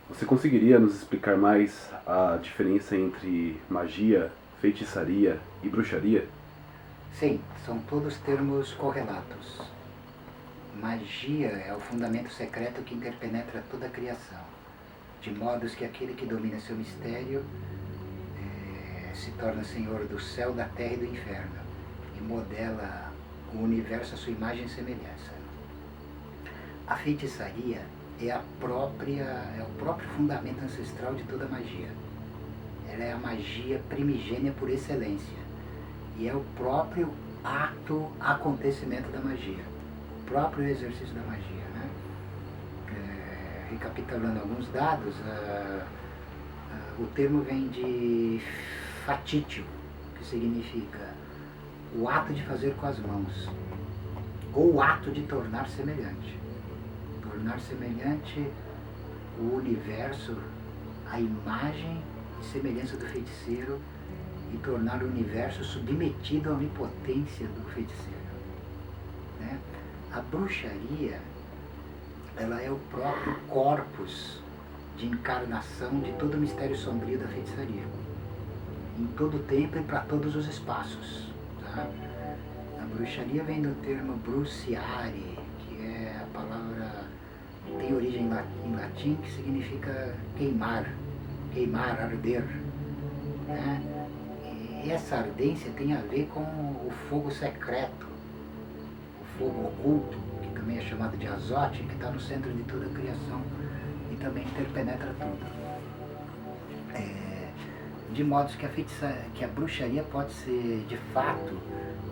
Você conseguiria nos explicar mais a diferença entre magia, feitiçaria e bruxaria? Sim, são todos termos correlatos. Magia é o fundamento secreto que interpenetra toda a criação, de modos que aquele que domina seu mistério se torna senhor do céu, da terra e do inferno, e modela o universo à sua imagem e semelhança. A feitiçaria é o próprio fundamento ancestral de toda magia. Ela é a magia primigênia por excelência, e é o próprio acontecimento da magia, o próprio exercício da magia. Né? Recapitulando alguns dados, o termo vem de fatítio, que significa o ato de fazer com as mãos, ou o ato de tornar semelhante. Tornar semelhante o universo, a imagem e semelhança do feiticeiro, e tornar o universo submetido à onipotência do feiticeiro. Né? A bruxaria, ela é o próprio corpus de encarnação de todo o mistério sombrio da feitiçaria, em todo o tempo e para todos os espaços. Tá? A bruxaria vem do termo bruciare, que é a palavra, tem origem em latim, que significa queimar, arder. Né? E essa ardência tem a ver com o fogo secreto, o fogo oculto, que também é chamado de azote, que está no centro de toda a criação e também interpenetra tudo. De modo que a bruxaria pode ser, de fato,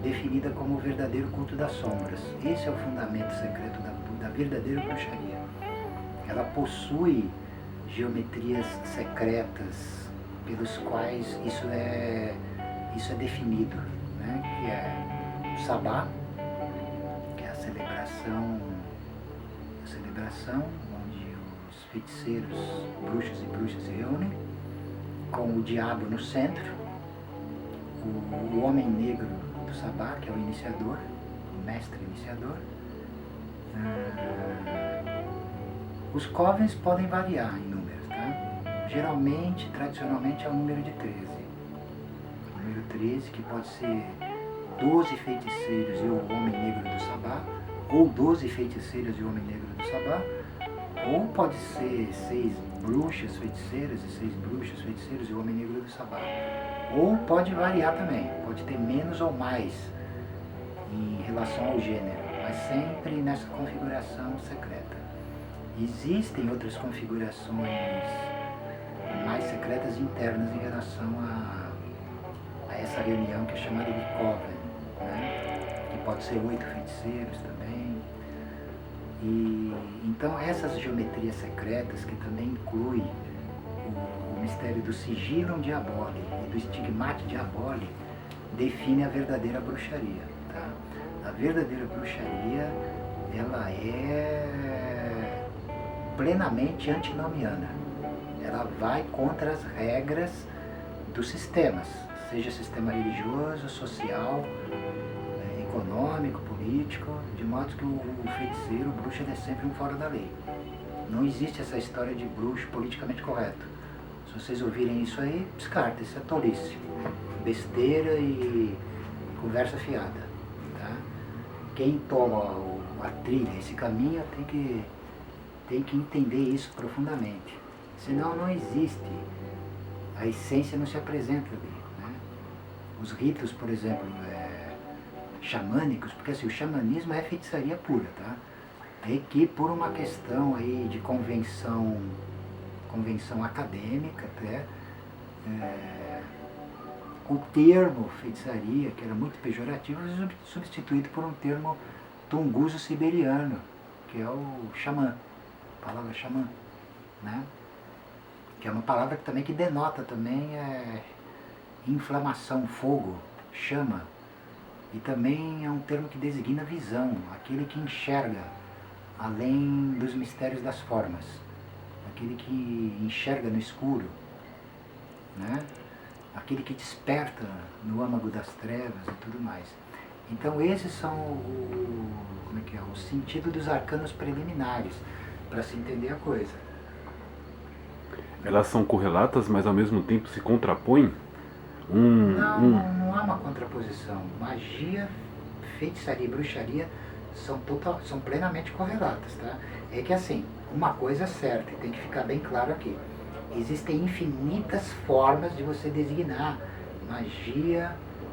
definida como o verdadeiro culto das sombras. Esse é o fundamento secreto da verdadeira bruxaria. Ela possui geometrias secretas pelos quais isso é definido, né? Que é o sabá, que é a celebração onde os feiticeiros, bruxos e bruxas se reúnem, com o diabo no centro, o homem negro do sabá, que é o iniciador, o mestre iniciador. Os covens podem variar em números, tá? Geralmente, tradicionalmente, é o número de 13. O número 13, que pode ser 12 feiticeiros e o homem negro do sabá, ou 12 feiticeiros e o homem negro do sabá, ou pode ser 6 bruxas feiticeiras e 6 bruxas feiticeiros e o homem negro do sabá. Ou pode variar também, pode ter menos ou mais em relação ao gênero, mas sempre nessa configuração secreta. Existem outras configurações mais secretas internas em relação a essa reunião que é chamada de coven, né? Que pode ser 8 feiticeiros também. E então essas geometrias secretas, que também inclui o mistério do sigilum diaboli e do stigmate diaboli, define a verdadeira bruxaria. Tá? A verdadeira bruxaria, ela é plenamente antinomiana. Ela vai contra as regras dos sistemas, seja sistema religioso, social, econômico, político, de modo que o feiticeiro, o bruxo, ele é sempre um fora da lei. Não existe essa história de bruxo politicamente correto. Se vocês ouvirem isso aí, descarta, isso é tolice, besteira e conversa fiada. Tá? Quem toma a trilha, esse caminho, tem que entender isso profundamente. Senão não existe, a essência não se apresenta ali. Né? Os ritos, por exemplo, xamânicos, porque assim, o xamanismo é feitiçaria pura, tá? É que por uma questão aí de convenção acadêmica, até, o termo feitiçaria, que era muito pejorativo, é substituído por um termo tunguso-siberiano, que é o xamã, a palavra xamã, né? Que é uma palavra que também que denota também inflamação, fogo, chama. E também é um termo que designa visão, aquele que enxerga além dos mistérios das formas, aquele que enxerga no escuro, né? Aquele que desperta no âmago das trevas e tudo mais. Então esses são o sentido dos arcanos preliminares. para se entender a coisa. Elas são correlatas, mas ao mesmo tempo se contrapõem? Não há uma contraposição. Magia, feitiçaria e bruxaria são plenamente correlatas, tá? É que assim, uma coisa é certa, e tem que ficar bem claro aqui. Existem infinitas formas de você designar magia,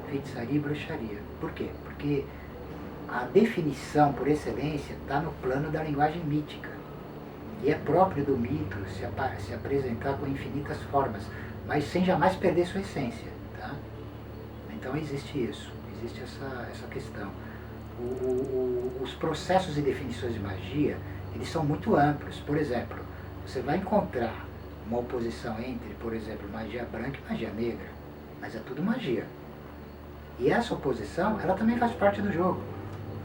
feitiçaria e bruxaria. Por quê? Porque a definição por excelência está no plano da linguagem mítica. E é próprio do mito se apresentar com infinitas formas, mas sem jamais perder sua essência. Tá? Então existe isso, existe essa questão. Os processos e definições de magia, eles são muito amplos. Por exemplo, você vai encontrar uma oposição entre, por exemplo, magia branca e magia negra, mas é tudo magia. E essa oposição, ela também faz parte do jogo.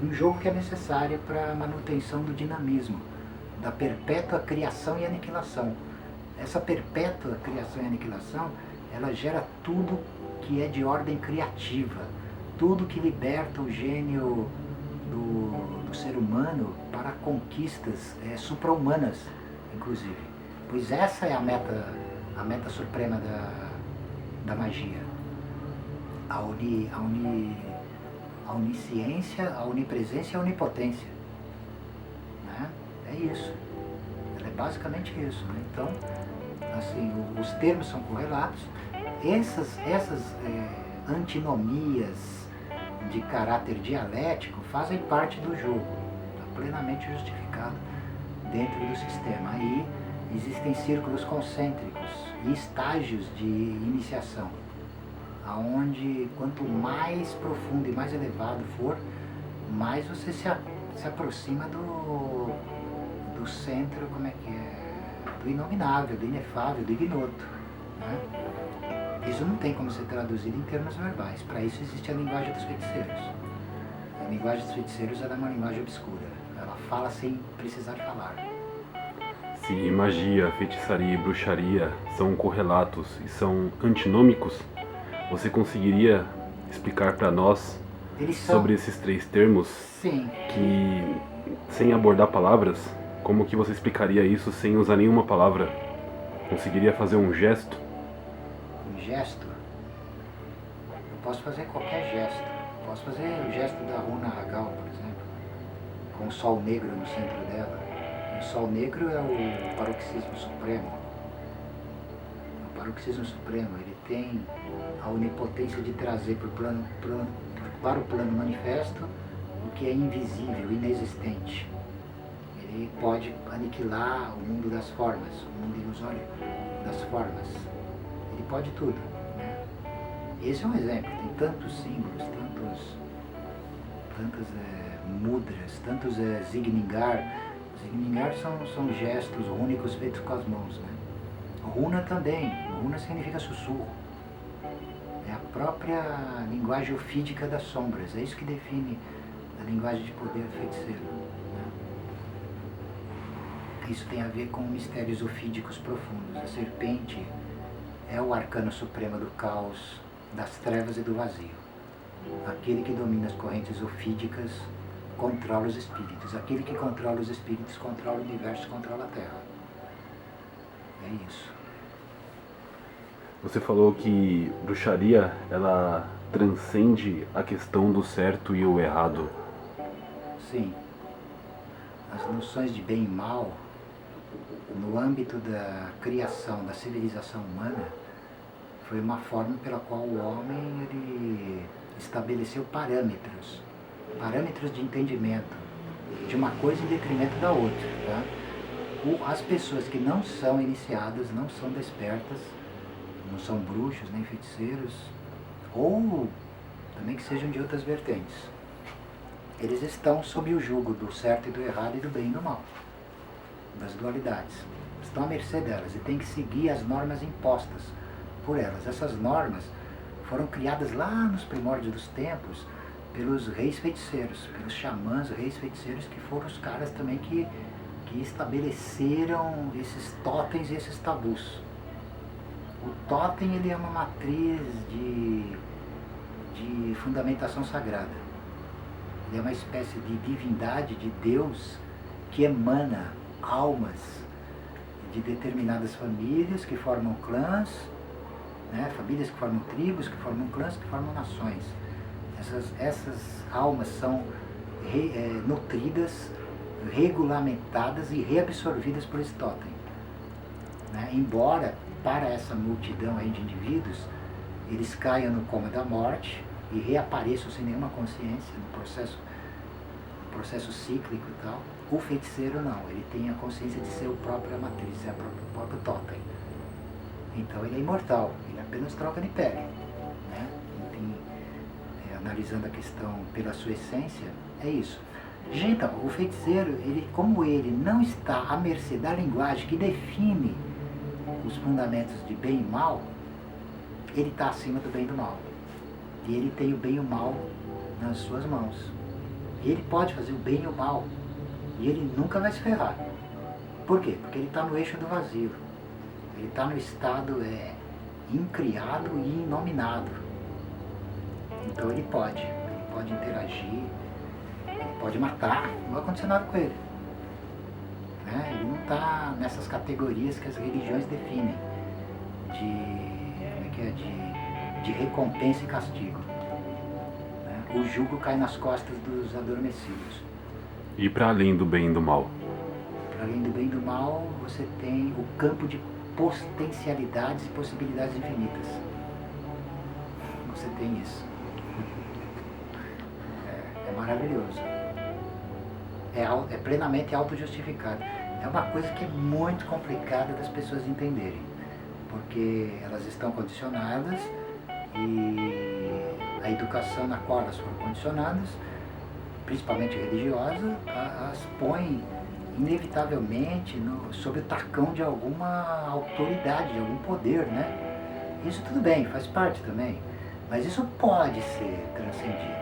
Um jogo que é necessário para a manutenção do dinamismo, da perpétua criação e aniquilação. Essa perpétua criação e aniquilação, ela gera tudo que é de ordem criativa, tudo que liberta o gênio do ser humano para conquistas supra-humanas, inclusive. Pois essa é a meta suprema da magia. A onisciência, a onipresença e a onipotência. Né? É isso. Ela é basicamente isso. Né? Então, assim, os termos são correlatos. Essas antinomias de caráter dialético fazem parte do jogo. Está plenamente justificado dentro do sistema. Aí existem círculos concêntricos e estágios de iniciação, aonde quanto mais profundo e mais elevado for, mais você se aproxima do centro, como é que é? Do inominável, do inefável, do ignoto. Né? Isso não tem como ser traduzido em termos verbais. Para isso existe a linguagem dos feiticeiros. A linguagem dos feiticeiros ela é uma linguagem obscura. Ela fala sem precisar falar. Se magia, feitiçaria e bruxaria são correlatos e são antinômicos, você conseguiria explicar para nós sobre esses três termos? Sim. Que, sem abordar palavras, como que você explicaria isso sem usar nenhuma palavra? Conseguiria fazer um gesto? Um gesto? Eu posso fazer qualquer gesto. Eu posso fazer o gesto da runa Hagal, por exemplo, com o sol negro no centro dela. O sol negro é o paroxismo supremo. O paroxismo supremo, ele tem a onipotência de trazer para o plano manifesto o que é invisível, inexistente. Ele pode aniquilar o mundo das formas, o mundo ilusório das formas. Ele pode tudo. Né? Esse é um exemplo. Tem tantos símbolos, tantas mudras, tantos Zigningar. Zigningar são gestos rúnicos feitos com as mãos. Né? Runa também. Runa significa sussurro. É a própria linguagem ofídica das sombras. É isso que define a linguagem de poder feiticeiro. Né? Isso tem a ver com mistérios ofídicos profundos. A serpente é o arcano supremo do caos, das trevas e do vazio. Aquele que domina as correntes ofídicas controla os espíritos. Aquele que controla os espíritos controla o universo, controla a Terra. É isso. Você falou que bruxaria, ela transcende a questão do certo e o errado. Sim. As noções de bem e mal, no âmbito da criação da civilização humana, foi uma forma pela qual o homem ele estabeleceu parâmetros de entendimento de uma coisa em detrimento da outra. Tá? As pessoas que não são iniciadas, não são despertas, não são bruxos nem feiticeiros, ou também que sejam de outras vertentes, eles estão sob o jugo do certo e do errado e do bem e do mal, das dualidades. Estão à mercê delas e têm que seguir as normas impostas por elas. Essas normas foram criadas lá nos primórdios dos tempos pelos reis feiticeiros, pelos xamãs, reis feiticeiros, que foram os caras também que estabeleceram esses totens e esses tabus. O totem ele é uma matriz de fundamentação sagrada. Ele é uma espécie de divindade, de Deus, que emana almas de determinadas famílias que formam clãs, né? Famílias que formam tribos, que formam clãs, que formam nações. Essas almas são nutridas, regulamentadas e reabsorvidas por esse totem. Né? Embora para essa multidão aí de indivíduos, eles caiam no coma da morte e reapareçam sem nenhuma consciência no processo cíclico e tal, o feiticeiro não, ele tem a consciência de ser a própria matriz, é o próprio totem. Então ele é imortal, ele apenas troca de pele. Né? Enfim, analisando a questão pela sua essência, é isso. Então, o feiticeiro, como ele não está à mercê da linguagem que define os fundamentos de bem e mal, ele está acima do bem e do mal. E ele tem o bem e o mal nas suas mãos. E ele pode fazer o bem e o mal. E ele nunca vai se ferrar. Por quê? Porque ele está no eixo do vazio. Ele está no estado incriado e inominado. Então ele pode interagir, ele pode matar, não vai acontecer nada com ele. Né? Ele não está nessas categorias que as religiões definem de recompensa e castigo. Né? O jugo cai nas costas dos adormecidos. E para além do bem e do mal? Para além do bem e do mal, você tem o campo de potencialidades e possibilidades infinitas. Você tem isso. É maravilhoso. É plenamente autojustificado. É uma coisa que é muito complicada das pessoas entenderem, porque elas estão condicionadas e a educação na qual elas foram condicionadas, principalmente religiosa, as põe inevitavelmente sob o tacão de alguma autoridade, de algum poder, né? Isso tudo bem, faz parte também, mas isso pode ser transcendido.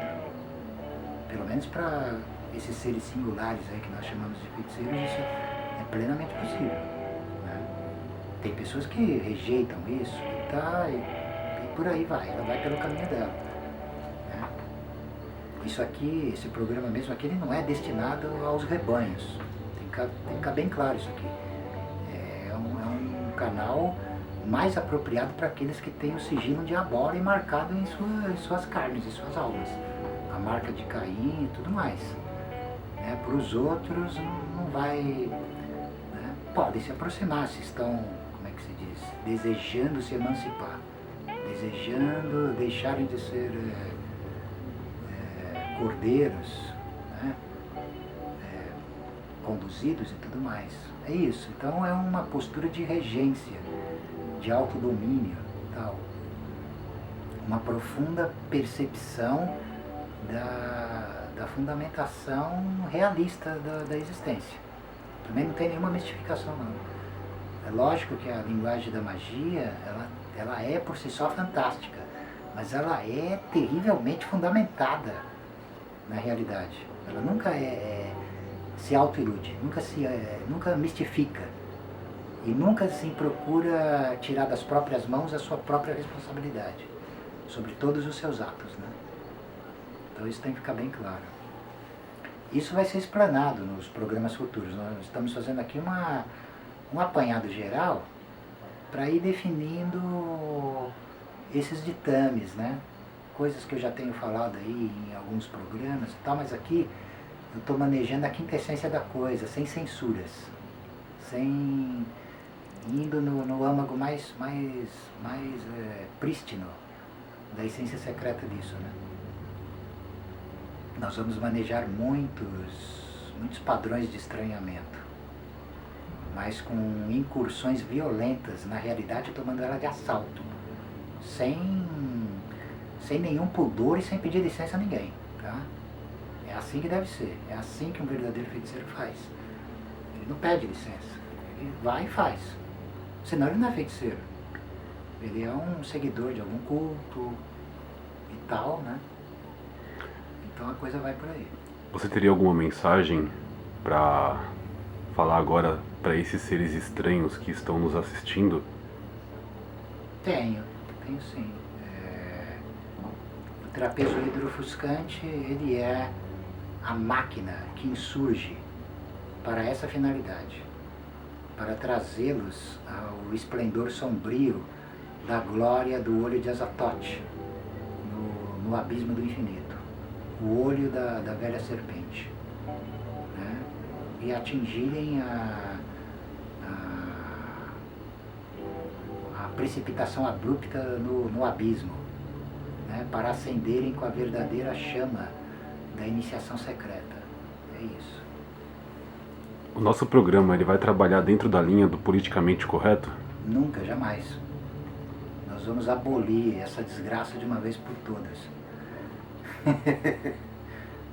Pelo menos para esses seres singulares aí que nós chamamos de feiticeiros, isso é plenamente possível. Né? Tem pessoas que rejeitam isso e por aí vai, ela vai pelo caminho dela. Né? Isso aqui, esse programa mesmo aqui, ele não é destinado aos rebanhos. Tem que ficar bem claro isso aqui. É um canal mais apropriado para aqueles que têm o sigilo de Abora marcado em suas carnes, em suas almas. A marca de Caim e tudo mais. Né? Para os outros não vai... Né? Podem se aproximar se estão, como é que se diz, desejando se emancipar, desejando deixarem de ser cordeiros, né? Conduzidos e tudo mais. É isso. Então é uma postura de regência, de autodomínio, tal. Uma profunda percepção da fundamentação realista da existência. Também não tem nenhuma mistificação, não. É lógico que a linguagem da magia, ela é por si só fantástica, mas ela é terrivelmente fundamentada na realidade. Ela nunca se autoilude, nunca mistifica e nunca se procura tirar das próprias mãos a sua própria responsabilidade sobre todos os seus atos, né? Então isso tem que ficar bem claro. Isso vai ser explanado nos programas futuros. Nós estamos fazendo aqui um apanhado geral para ir definindo esses ditames, né? Coisas que eu já tenho falado aí em alguns programas e tal, mas aqui eu estou manejando a quintessência da coisa, sem censuras, indo no âmago mais prístino da essência secreta disso, né? Nós vamos manejar muitos padrões de estranhamento, mas com incursões violentas na realidade, tomando ela de assalto, sem nenhum pudor e sem pedir licença a ninguém, tá? É assim que deve ser, é assim que um verdadeiro feiticeiro faz. Ele não pede licença, ele vai e faz. Senão ele não é feiticeiro. Ele é um seguidor de algum culto e tal, né? Então a coisa vai por aí. Você teria alguma mensagem para falar agora para esses seres estranhos que estão nos assistindo? Tenho sim. O trapezoide ofuscante, ele é a máquina que insurge para essa finalidade. para trazê-los ao esplendor sombrio da glória do olho de Azatoth, no abismo do infinito, o olho da velha serpente, né? E atingirem a precipitação abrupta no abismo, né? Para acenderem com a verdadeira chama da iniciação secreta. É isso. O nosso programa ele vai trabalhar dentro da linha do politicamente correto? Nunca, jamais. Nós vamos abolir essa desgraça de uma vez por todas.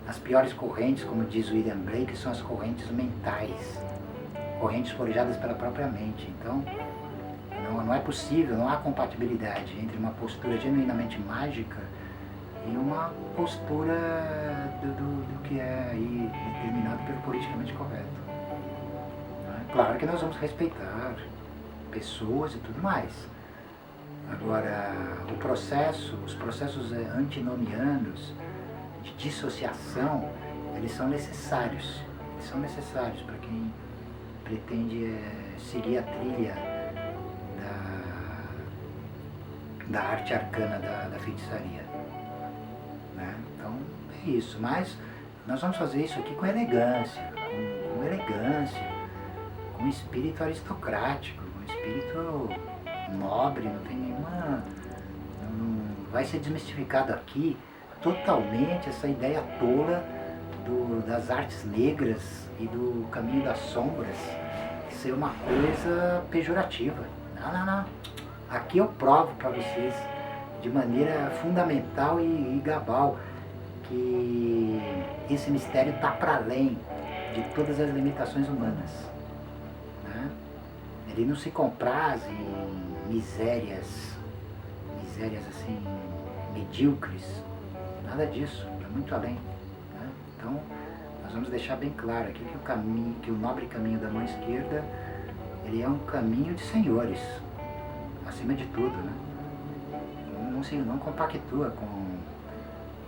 As piores correntes, como diz William Blake, são as correntes mentais, correntes forjadas pela própria mente. Então, não é possível, não há compatibilidade entre uma postura genuinamente mágica e uma postura do que é aí determinado pelo politicamente correto. Claro que nós vamos respeitar pessoas e tudo mais. Agora, os processos antinomianos de dissociação, eles são necessários. Eles são necessários para quem pretende seguir a trilha da arte arcana da feitiçaria, né? Então, é isso. Mas nós vamos fazer isso aqui com elegância, com espírito aristocrático, com espírito nobre, não tem nenhuma... Não vai ser desmistificado aqui totalmente essa ideia tola das artes negras e do caminho das sombras ser uma coisa pejorativa. Não. Aqui eu provo para vocês de maneira fundamental e cabal que esse mistério está para além de todas as limitações humanas, né? Ele não se compraz em misérias assim, medíocres, nada disso, é muito além, né? Então, nós vamos deixar bem claro aqui que o nobre caminho da mão esquerda, ele é um caminho de senhores, acima de tudo, né? Não compactua com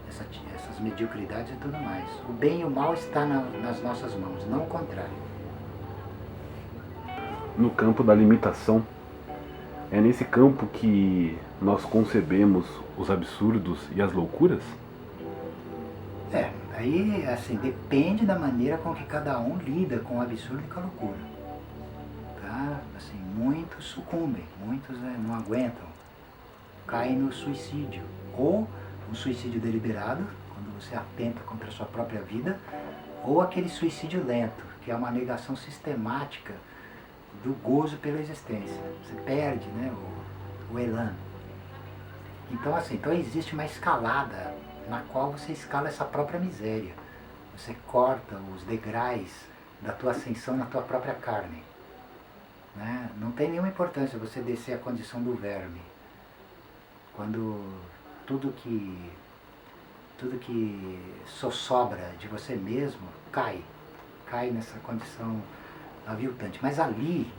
essas mediocridades e tudo mais. O bem e o mal está nas nossas mãos, não o contrário. No campo da limitação, é nesse campo que nós concebemos os absurdos e as loucuras? Aí, assim, depende da maneira com que cada um lida com o absurdo e com a loucura. Tá? Assim, muitos sucumbem, muitos não aguentam, caem no suicídio. Ou um suicídio deliberado, quando você atenta contra a sua própria vida, ou aquele suicídio lento, que é uma negação sistemática do gozo pela existência. Você perde, né, o elan. Então, assim, então existe uma escalada na qual você escala essa própria miséria. Você corta os degraus da tua ascensão na tua própria carne, né? Não tem nenhuma importância você descer a condição do verme, quando tudo que sobra de você mesmo cai nessa condição aviltante. Mas ali,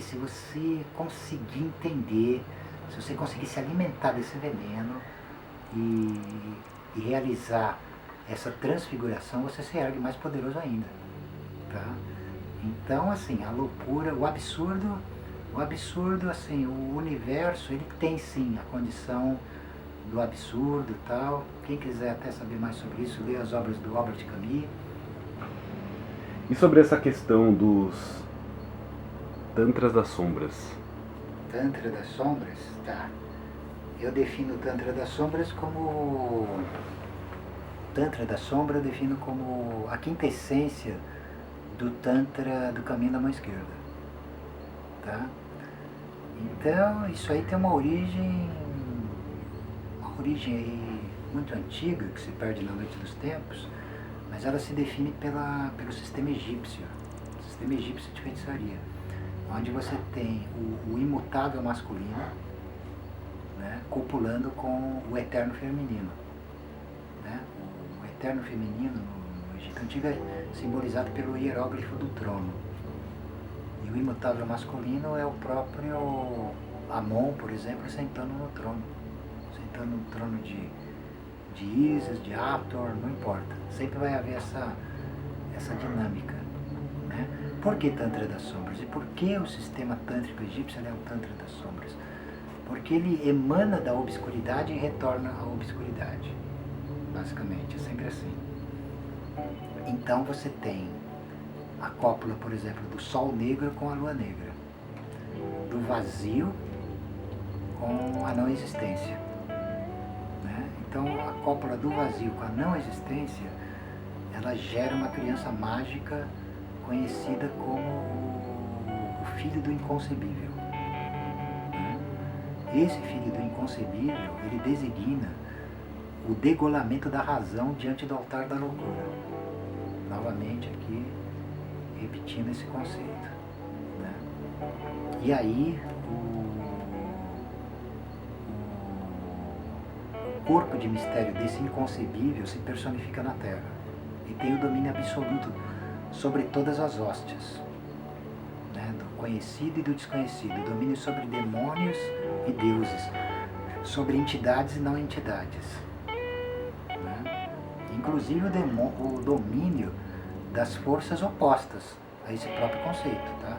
se você conseguir entender, se você conseguir se alimentar desse veneno e realizar essa transfiguração, você se ergue mais poderoso ainda, tá? Então, assim, a loucura, o absurdo, assim, o universo, ele tem sim a condição do absurdo e tal. Quem quiser até saber mais sobre isso, lê as obras do Albert Camus. E sobre essa questão dos Tantras das Sombras? Tantra das Sombras? Tá. Eu defino o Tantra das Sombras como... Tantra da Sombra eu defino como a quintessência do Tantra do caminho da mão esquerda. Tá? Então, isso aí tem uma origem aí muito antiga, que se perde na noite dos tempos, mas ela se define pelo sistema egípcio de feitiçaria, onde você tem o imutável masculino, né, copulando com o eterno feminino. Né? O eterno feminino no Egito Antigo é simbolizado pelo hieróglifo do trono. E o imutável masculino é o próprio Amon, por exemplo, sentando no trono de Isis, de Hathor, não importa. Sempre vai haver essa dinâmica, né? Por que Tantra das Sombras? E por que o sistema tântrico egípcio é o Tantra das Sombras? Porque ele emana da obscuridade e retorna à obscuridade. Basicamente, é sempre assim. Então você tem a cópula, por exemplo, do Sol negro com a Lua negra, do vazio com a não existência. Né? Então a cópula do vazio com a não existência, ela gera uma criança mágica conhecida como o filho do inconcebível. Né? Esse filho do inconcebível, ele designa o degolamento da razão diante do altar da loucura. Novamente aqui, repetindo esse conceito. Né? E aí, o corpo de mistério desse inconcebível se personifica na Terra e tem o domínio absoluto sobre todas as hóstias, né? Do conhecido e do desconhecido, domínio sobre demônios e deuses, sobre entidades e não entidades. Inclusive o domínio das forças opostas a esse próprio conceito. Tá?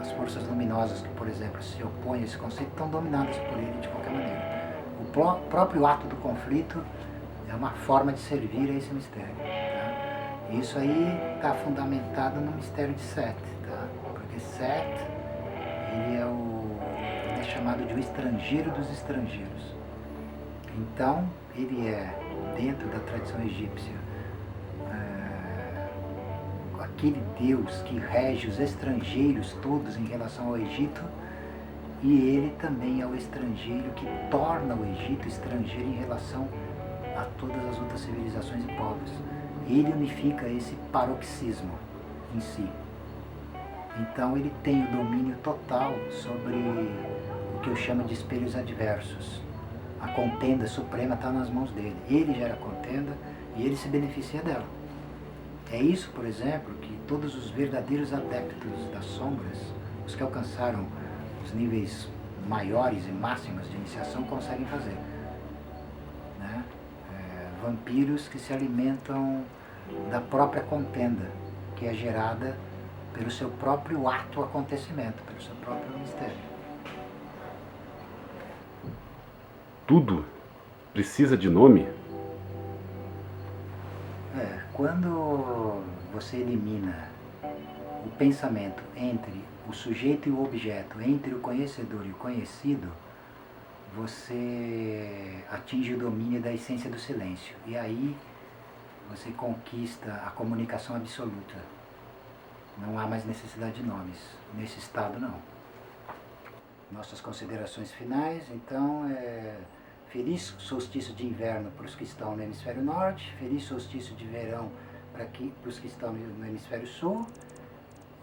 As forças luminosas que, por exemplo, se opõem a esse conceito estão dominadas por ele de qualquer maneira. O próprio ato do conflito é uma forma de servir a esse mistério. Tá? Isso aí está fundamentado no mistério de Set, tá? Porque Set ele é chamado de o estrangeiro dos estrangeiros. Então, ele é, dentro da tradição egípcia, aquele Deus que rege os estrangeiros todos em relação ao Egito, e ele também é o estrangeiro que torna o Egito estrangeiro em relação a todas as outras civilizações e povos. Ele unifica esse paroxismo em si. Então ele tem o domínio total sobre o que eu chamo de espelhos adversos. A contenda suprema está nas mãos dele. Ele gera a contenda e ele se beneficia dela. É isso, por exemplo, que todos os verdadeiros adeptos das sombras, os que alcançaram os níveis maiores e máximos de iniciação, conseguem fazer. Né? Vampiros que se alimentam da própria contenda, que é gerada pelo seu próprio ato acontecimento, pelo seu próprio mistério. Tudo precisa de nome? Quando você elimina o pensamento entre o sujeito e o objeto, entre o conhecedor e o conhecido, você atinge o domínio da essência do silêncio. E aí você conquista a comunicação absoluta. Não há mais necessidade de nomes. Nesse estado, não. Nossas considerações finais, então, feliz solstício de inverno para os que estão no hemisfério norte, feliz solstício de verão para os que estão no hemisfério sul,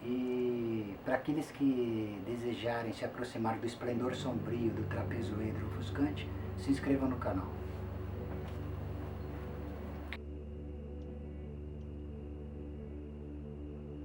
e para aqueles que desejarem se aproximar do esplendor sombrio do trapezoedro ofuscante, se inscrevam no canal.